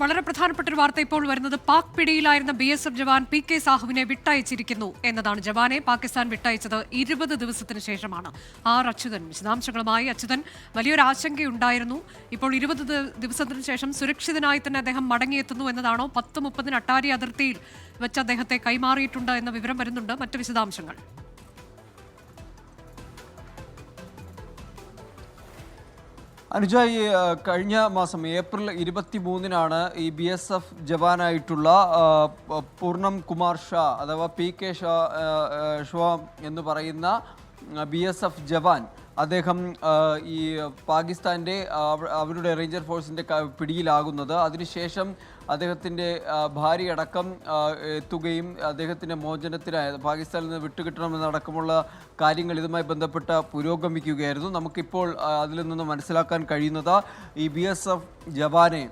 വളരെ പ്രധാനപ്പെട്ട ഒരു വാർത്ത ഇപ്പോൾ വരുന്നത് പാക് പിടിയിലായിരുന്ന BSF ജവാൻ PK സാഹുവിനെ വിട്ടയച്ചിരിക്കുന്നു എന്നതാണ്. ജവാനെ പാകിസ്ഥാൻ വിട്ടയച്ചത് 20 ദിവസത്തിന് ശേഷമാണ്. അച്യുതൻ വിശദാംശങ്ങളുമായി. അച്യുതൻ, വലിയൊരു ആശങ്കയുണ്ടായിരുന്നു. ഇപ്പോൾ 20 ദിവസത്തിന് ശേഷം സുരക്ഷിതനായി തന്നെ അദ്ദേഹം മടങ്ങിയെത്തുന്നു എന്നതാണോ? 10:30 അട്ടാരി അതിർത്തിയിൽ വെച്ച് അദ്ദേഹത്തെ കൈമാറിയിട്ടുണ്ട് എന്ന വിവരം വരുന്നുണ്ട്. മറ്റ് വിശദാംശങ്ങൾ. അനുജ, ഈ കഴിഞ്ഞ മാസം ഏപ്രിൽ 23-നാണ് ഈ BSF ജവാനായിട്ടുള്ള പൂർണം കുമാർ ഷാ അഥവാ PK ഷാ എന്ന് പറയുന്ന BSF ജവാൻ അദ്ദേഹം ഈ പാകിസ്ഥാൻ്റെ അവരുടെ റേഞ്ചർ ഫോഴ്സിൻ്റെ പിടിയിലാകുന്നത്. അതിനുശേഷം അദ്ദേഹത്തിൻ്റെ ഭാര്യയടക്കം എത്തുകയും അദ്ദേഹത്തിൻ്റെ മോചനത്തിനായി പാകിസ്ഥാനിൽ നിന്ന് വിട്ടുകിട്ടണമെന്നടക്കമുള്ള കാര്യങ്ങൾ ഇതുമായി ബന്ധപ്പെട്ട് പുരോഗമിക്കുകയായിരുന്നു. നമുക്കിപ്പോൾ അതിൽ നിന്ന് മനസ്സിലാക്കാൻ കഴിയുന്നത് ഈ BSF ജവാനെ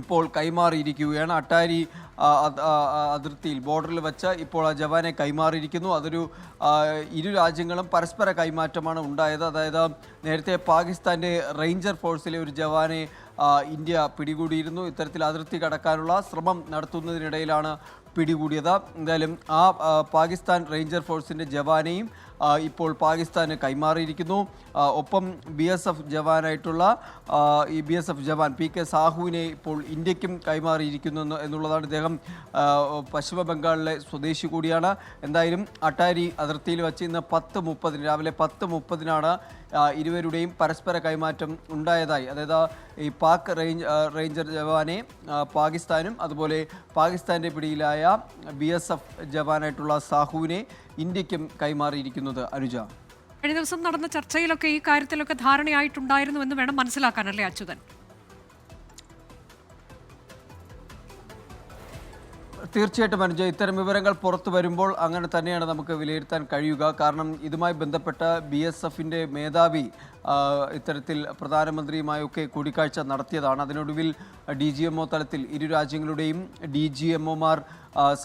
ഇപ്പോൾ കൈമാറിയിരിക്കുകയാണ്. അട്ടാരി അതിർത്തിയിൽ ബോർഡറിൽ വെച്ച് ഇപ്പോൾ ആ ജവാനെ കൈമാറിയിരിക്കുന്നു. അതൊരു ഇരു രാജ്യങ്ങളും പരസ്പര കൈമാറ്റമാണ് ഉണ്ടായത്. അതായത് നേരത്തെ പാകിസ്ഥാൻ്റെ റേഞ്ചർ ഫോഴ്സിലെ ഒരു ജവാനെ ഇന്ത്യ പിടികൂടിയിരുന്നു. ഇത്തരത്തിൽ അതിർത്തി കടക്കാനുള്ള ശ്രമം നടത്തുന്നതിനിടയിലാണ് പിടികൂടിയത്. എന്തായാലും ആ പാകിസ്ഥാൻ റേഞ്ചർ ഫോഴ്സിൻ്റെ ജവാനെയും ഇപ്പോൾ പാകിസ്ഥാന് കൈമാറിയിരിക്കുന്നു. ഒപ്പം BSF ജവാനായിട്ടുള്ള ഈ BSF ജവാൻ PK സാഹുവിനെ ഇപ്പോൾ ഇന്ത്യക്കും കൈമാറിയിരിക്കുന്നു എന്നുള്ളതാണ്. ഇദ്ദേഹം പശ്ചിമ ബംഗാളിലെ സ്വദേശി കൂടിയാണ്. എന്തായാലും അട്ടാരി അതിർത്തിയിൽ വെച്ച് ഇന്ന് 10:30 രാവിലെ 10:30 ഇരുവരുടെയും പരസ്പര കൈമാറ്റം ഉണ്ടായതായി. അതായത് ഈ പാക് റേഞ്ചർ ജവാനെ പാകിസ്ഥാനും അതുപോലെ പാകിസ്ഥാൻ്റെ പിടിയിലായ BSF ജവാനായിട്ടുള്ള സാഹുവിനെ ഇന്ത്യക്കും കൈമാറിയിരിക്കുന്നത്. അനുജ, കഴിഞ്ഞ ദിവസം നടന്ന ചർച്ചയിലൊക്കെ ഈ കാര്യത്തിലൊക്കെ ധാരണയായിട്ടുണ്ടായിരുന്നു എന്ന് വേണം മനസ്സിലാക്കാനല്ലേ അച്യുതൻ? തീർച്ചയായിട്ടും അനുജ, ഇത്തരം വിവരങ്ങൾ പുറത്തു വരുമ്പോൾ അങ്ങനെ തന്നെയാണ് നമുക്ക് വിലയിരുത്താൻ കഴിയുക. കാരണം ഇതുമായി ബന്ധപ്പെട്ട BSFൻ്റെ മേധാവി ഇത്തരത്തിൽ പ്രധാനമന്ത്രിയുമായൊക്കെ കൂടിക്കാഴ്ച നടത്തിയതാണ്. അതിനൊടുവിൽ DGMO തലത്തിൽ ഇരു രാജ്യങ്ങളുടെയും DGMOമാർ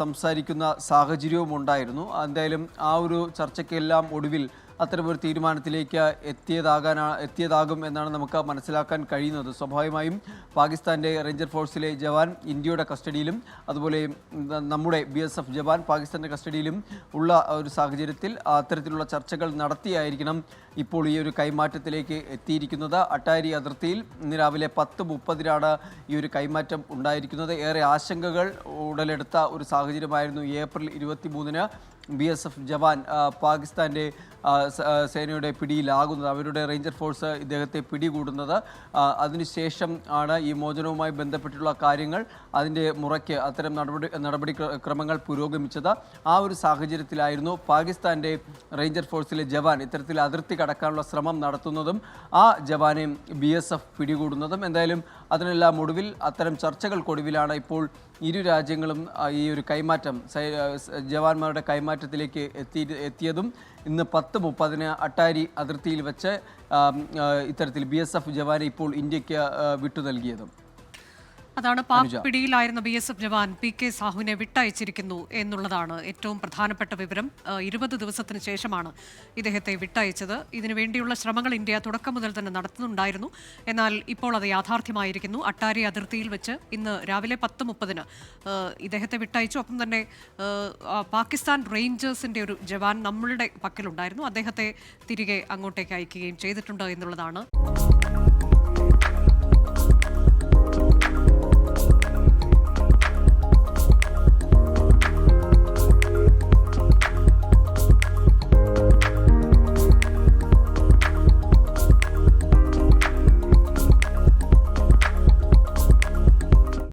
സംസാരിക്കുന്ന സാഹചര്യവും ഉണ്ടായിരുന്നു. എന്തായാലും ആ ഒരു ചർച്ചയ്ക്കെല്ലാം ഒടുവിൽ അത്തരമൊരു തീരുമാനത്തിലേക്ക് എത്തിയതാകും എന്നാണ് നമുക്ക് മനസ്സിലാക്കാൻ കഴിയുന്നത്. സ്വാഭാവികമായും പാകിസ്ഥാൻ്റെ റേഞ്ചർ ഫോഴ്സിലെ ജവാൻ ഇന്ത്യയുടെ കസ്റ്റഡിയിലും അതുപോലെ നമ്മുടെ BSF ജവാൻ പാകിസ്ഥാൻ്റെ കസ്റ്റഡിയിലും ഉള്ള ഒരു സാഹചര്യത്തിൽ അത്തരത്തിലുള്ള ചർച്ചകൾ നടത്തിയായിരിക്കണം ഇപ്പോൾ ഈ ഒരു കൈമാറ്റത്തിലേക്ക് എത്തിയിരിക്കുന്നത്. അട്ടാരി അതിർത്തിയിൽ ഇന്ന് രാവിലെ 10:30 ഈ ഒരു കൈമാറ്റം ഉണ്ടായിരിക്കുന്നത്. ഏറെ ആശങ്കകൾ ഉടലെടുത്ത ഒരു സാഹചര്യമായിരുന്നു ഏപ്രിൽ 23-ന് BSF ജവാൻ പാകിസ്ഥാൻ്റെ സേനയുടെ പിടിയിലാകുന്നത്. അവരുടെ റേഞ്ചർ ഫോഴ്സ് ഇദ്ദേഹത്തെ പിടികൂടുന്നത്. അതിനുശേഷം ആണ് ഈ മോചനവുമായി ബന്ധപ്പെട്ടുള്ള കാര്യങ്ങൾ അതിൻ്റെ മുറയ്ക്ക് അത്തരം നടപടിക്രമങ്ങൾ പുരോഗമിച്ചത്. ആ ഒരു സാഹചര്യത്തിലായിരുന്നു പാകിസ്ഥാൻ്റെ റേഞ്ചർ ഫോഴ്സിലെ ജവാൻ ഇത്തരത്തിൽ അതിർത്തി കടക്കാനുള്ള ശ്രമം നടത്തുന്നതും ആ ജവാനെ BSF പിടികൂടുന്നതും. എന്തായാലും അതിനെല്ലാം ഒടുവിൽ അത്തരം ചർച്ചകൾക്കൊടുവിലാണ് ഇപ്പോൾ ഇരു രാജ്യങ്ങളും ഈ ഒരു കൈമാറ്റം ജവാന്മാരുടെ കൈമാറ്റത്തിലേക്ക് എത്തിയതും. ഇന്ന് 10:30 അട്ടാരി അതിർത്തിയിൽ വെച്ച് ഇത്തരത്തിൽ BSF ജവാനെ ഇപ്പോൾ ഇന്ത്യക്ക് വിട്ടു നൽകിയതും. അതാണ് പാക് പിടിയിലായിരുന്ന BSF ജവാൻ PK സാഹുവിനെ വിട്ടയച്ചിരിക്കുന്നു എന്നുള്ളതാണ് ഏറ്റവും പ്രധാനപ്പെട്ട വിവരം. 20 ദിവസത്തിന് ശേഷമാണ് ഇദ്ദേഹത്തെ വിട്ടയച്ചത്. ഇതിനുവേണ്ടിയുള്ള ശ്രമങ്ങൾ ഇന്ത്യ തുടക്കം മുതൽ തന്നെ നടത്തുന്നുണ്ടായിരുന്നു. എന്നാൽ ഇപ്പോൾ അത് യാഥാർത്ഥ്യമായിരിക്കുന്നു. അട്ടാരി അതിർത്തിയിൽ വെച്ച് ഇന്ന് രാവിലെ 10:30 ഇദ്ദേഹത്തെ വിട്ടയച്ചു. ഒപ്പം തന്നെ പാകിസ്ഥാൻ റേഞ്ചേഴ്സിൻ്റെ ഒരു ജവാൻ നമ്മളുടെ പക്കലുണ്ടായിരുന്നു. അദ്ദേഹത്തെ തിരികെ അങ്ങോട്ടേക്ക് അയക്കുകയും ചെയ്തിട്ടുണ്ട് എന്നുള്ളതാണ്.